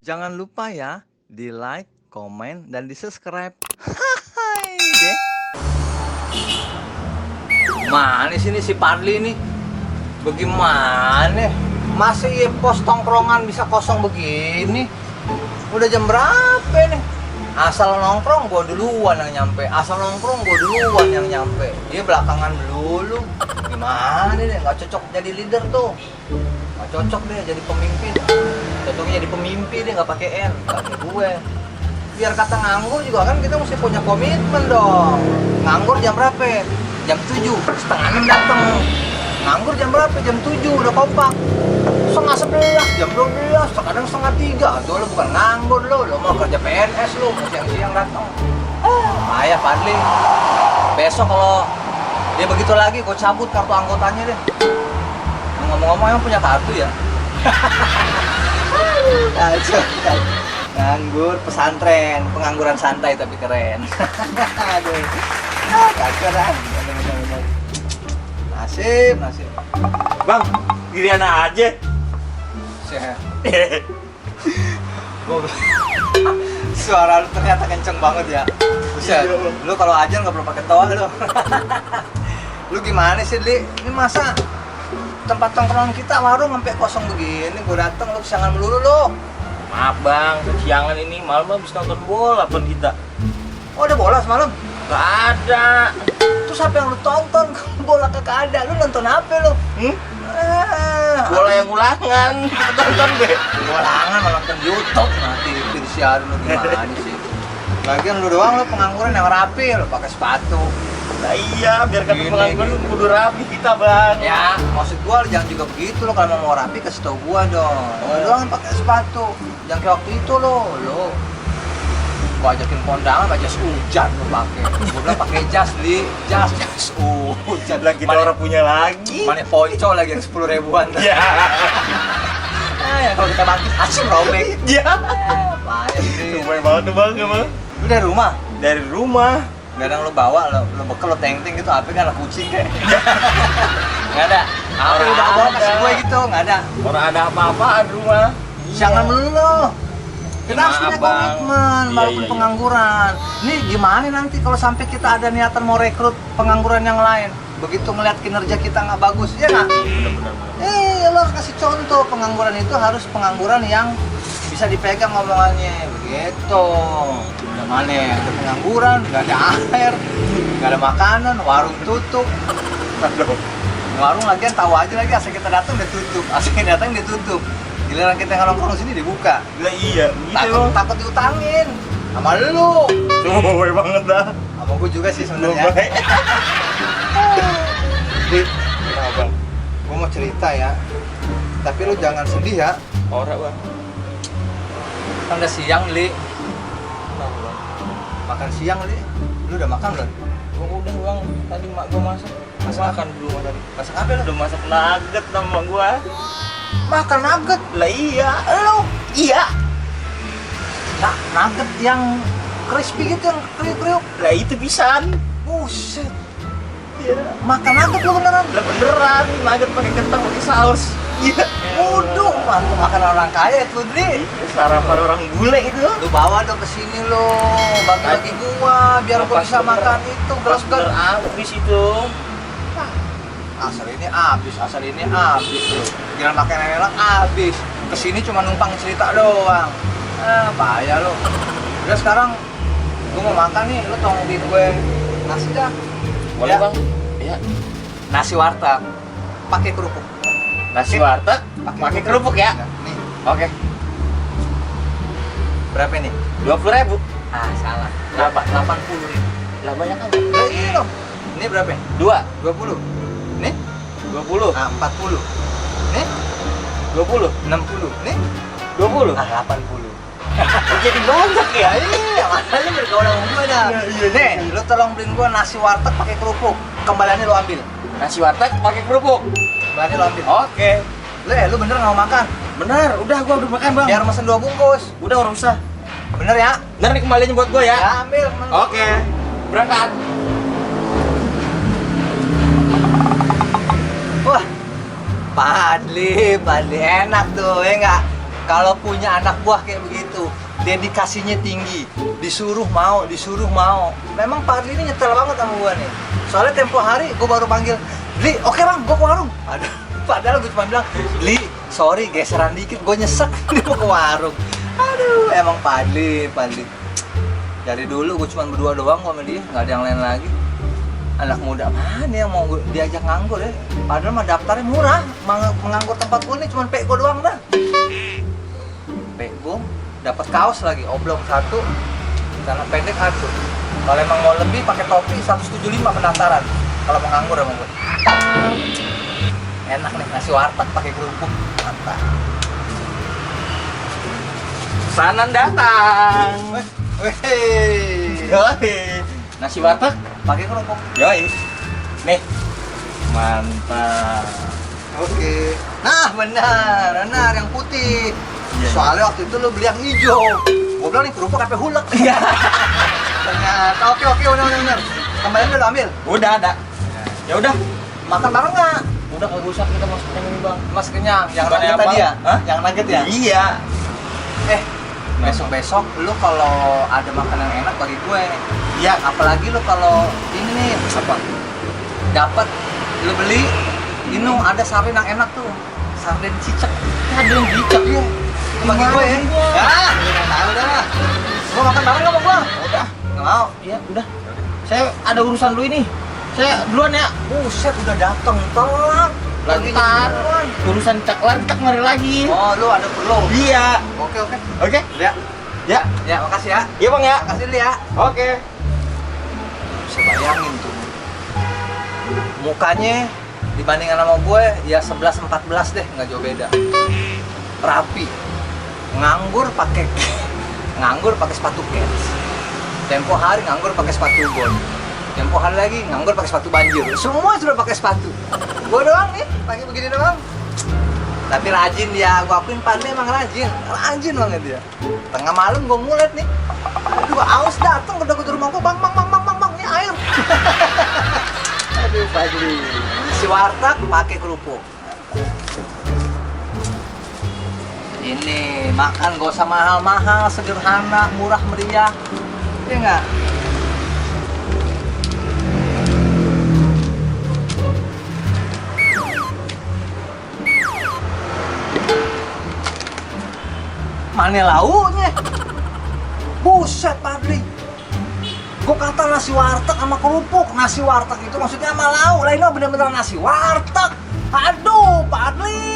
Jangan lupa ya di like, komen, dan di subscribe. Hai deh. Mana sini si Padli nih? Bagaimana? Masih pos tongkrongan bisa kosong begini? Udah jam berapa nih? Asal nongkrong gua duluan yang nyampe. Asal nongkrong gua duluan yang nyampe. Dia belakangan dulu. Gimana deh? Nggak cocok jadi leader tuh. Nggak cocok deh jadi pemimpin. Cocoknya jadi pemimpin deh, nggak pakai N, pakai gue. Biar kata nganggur juga kan kita mesti punya komitmen dong. Nganggur jam berapa? Jam 7, setengah 6 datang. Nganggur jam berapa? Jam 7 udah kompak. Setengah 11, jam 12, kadang setengah 3. Tuh lo bukan nganggur lo mau kerja PNS lo, siang-siang datang. Ayah Padli. Besok kalau dia begitu lagi, gue cabut kartu anggotanya deh. Ngomong-ngomong emang punya kartu ya? Nganggur pesantren, pengangguran santai tapi keren. Aduh, keren. Nasib. Bang, giliran aja. Suara lu ternyata kenceng banget ya. Buset, lu kalau aja nggak perlu pakai toa lu. Lu gimana sih, Li? Ini masa tempat tongkrongan kita warung sampai kosong begini? Gue dateng lu kesiangan melulu lu. Maaf bang, kesiangan ini malam habis nonton bola pun kita. Oh, ada bola semalam? Gak ada. Terus apa yang lu tonton? Bola kagak ada. Lu nonton apa lu? Bola yang ulangan. Tonton deh. Ulangan malah nonton YouTube. Nanti disiarin lu gimana sih? Lagian lu doang lu pengangguran yang rapi, lu pakai sepatu. Nah iya, biar kata Gini, pengangguran gini. lu kudu rapi kita bang. Ya, maksud gua jangan juga begitu lo, kalau mau rapi kasih tau gua dong. Lu doang pakai sepatu. Jangan kayak waktu itu lo. Gua ajakin kondangan pakai jas hujan lu pakai. Gua bilang pakai jas, Li. Jas hujan. Lah kita orang punya lagi. Mana ponco lagi yang 10 ribuan. Ya. Ya kalau kita bangkit asing robek. Ya. Payah sih. Supaya banget tuh bang emang. Lu dari rumah? Dari rumah. Gak ada yang lu bawa, lu bekel, lu teng-teng gitu, apa kan, kucing kayak. Gak ada. Apa Orang lu bawa kasih ada. gue gitu, gak ada. Orang ada apa-apaan rumah. Jangan melulu lo. Kita harus Maaf, punya Bang. komitmen, Iya, walaupun iya. pengangguran. Nih gimana nanti kalau sampai kita ada niatan mau rekrut pengangguran yang lain? Begitu ngeliat kinerja kita nggak bagus, ya nggak? Bener-bener. Lo harus kasih contoh, pengangguran itu harus pengangguran yang bisa dipegang ngomongannya, begitu. Udah mana? Ada pengangguran, nggak ada air, nggak ada makanan, warung tutup. Aduh. Warung lagian tahu aja lagi, asal kita datang udah tutup, asal kita datang dia tutup. Giliran kita nongkrong sini dibuka. Lah iya, gitu. Takut diutangin sama lu. Coba banget dah. Sama gue juga sih sebenarnya. Baik. Di, gue mau cerita ya. Tapi lu jangan sedih ya. Ora bang. Kan udah siang, Li. Makan siang, Li. Lu udah makan belum? Gua udah bang, tadi mak gua masak. Makan dulu mak tadi. Masak apa lu? Udah masak nugget sama gua. Makan nugget. Lah iya. Lu? Iya. Nah, nugget yang crispy gitu, yang kriuk-kriuk. Lah itu pisan. Buset. Iya. Makan nugget lu beneran? Lah beneran, nugget pakai kentang pakai saus. Iya. Waduh, mantap makan orang kaya itu, Dri. Sarapan orang bule itu. Lu bawa dong ke sini lo, bagi-bagi gua biar gua Pas bisa bener- makan itu Pas bener gelas-gelas. habis itu. Asal ini habis lo. Jangan makan yang enak habis. Kesini cuma numpang cerita doang. Bahaya lo. Udah sekarang gua mau makan nih, lu tolong beliin gue nasi dah. Boleh Ya. bang? Iya. Nasi warteg pakai kerupuk. Nasi warteg pakai kerupuk ya? Nih, Oke. berapa nih? 20.000. Ah, salah. Berapa? 80.000. Lah banyak kan? Lah iya dong. Ini berapa? 20. Nih? 20. Ah, 40. Nih? 20. 60. Nih? 20. Ah, 80. Jadi banyak ya? Iya, makanya bergaul sama gue dah. Iya, Nih, lu tolong beliin gue nasi warteg pakai kerupuk. Kembaliannya lu ambil. Nasi warteg pakai kerupuk. Kembaliannya lu ambil. Oke. Lu bener nggak mau makan? Bener, udah gua udah makan bang. Biar mesen 2 bungkus. Udah orang usah. Bener ya? Bener nih kembaliannya buat gua ya. Ya, ambil. Oke. Berangkat. Wah, Padli enak tuh, ya nggak? Kalau punya anak buah kayak begitu, dedikasinya tinggi, disuruh mau. Memang Pak Adli ini nyetel banget sama gua nih. Soalnya tempo hari gua baru panggil, Li, oke bang, gua ke warung. Aduh, padahal gua cuma bilang, Li, sorry geseran dikit, gua nyesek, dia mau ke warung. Aduh, emang Pak Adli. Dari dulu gua cuma berdua doang sama dia, nggak ada yang lain lagi. Anak muda mana yang mau diajak nganggur ya? Padahal mah daftarnya murah, menganggur tempat gua nih cuma pek gua doang dah. Pek gua dapat kaos lagi, oblong 1, celana pendek 1. Kalau emang mau lebih pakai topi 175 pendaftaran. Kalau mau nganggur emang gua. Enak nih nasi warteg pakai kerupuk, mantap. Pesanan datang. Weh, Yoi. Nasi warteg. pakai kerupuk. Yoi. Nih. Mantap. Oke. Nah, benar yang putih. Iya. Soalnya waktu itu lu beli yang hijau. Gua bilang nih kerupuk apa hulek. Iya. Ternyata oke, benar. Kembali dulu ambil. Udah ada. Ya udah. Makan bareng nggak? Udah kagak usah kita masuk ini, Bang. Mas kenyang. Yang Bukannya nugget apa? tadi ya? Hah? Yang nugget ya? Iya. Besok lu kalau ada makanan enak bagi gue. Iya. Apalagi lu kalau ini nih apa? Dapat lu beli ini ada sarden yang enak tuh. Sarden cicak. Ada yang dicek. Iya. Itu bagi gue ya. Gimana? Ya, tahu dah. Gua makan bareng nggak sama gua? Udah. Nggak mau. Iya, udah. Saya ada urusan dulu ini. Saya duluan ya. Buset, udah dateng telat. Lagi Lantar. jalan. Urusan cek lantak mari lagi. Oh, lu ada perlu. Iya. Oke. Oke. Ya. Ya. Ya, makasih ya. Iya, Bang ya. Makasih dulu ya. Oke. Bisa bayangin tuh. Mukanya dibandingkan sama gue ya 11-14 deh, nggak jauh beda. Rapi. Nganggur pakai sepatu Keds. Tempo hari nganggur pakai sepatu Bond. Tempo hari lagi nganggur pakai sepatu banjir. Semua sudah pakai sepatu. Gue doang nih, pakai begini doang. Tapi rajin dia, gue akuin Padli emang rajin banget dia. Tengah malam gue ngulet nih, aduh aus datang ke rumah gue, bang, ini air. Aduh Padli, si warteg pakai kerupuk. Ini makan gak usah mahal-mahal, sederhana, murah meriah, ya nggak? Mana lauknya? Buset Padli. Gue kata nasi warteg sama kerupuk. Nasi warteg itu maksudnya sama lauk. Lainnya bener-bener nasi warteg. Aduh Padli.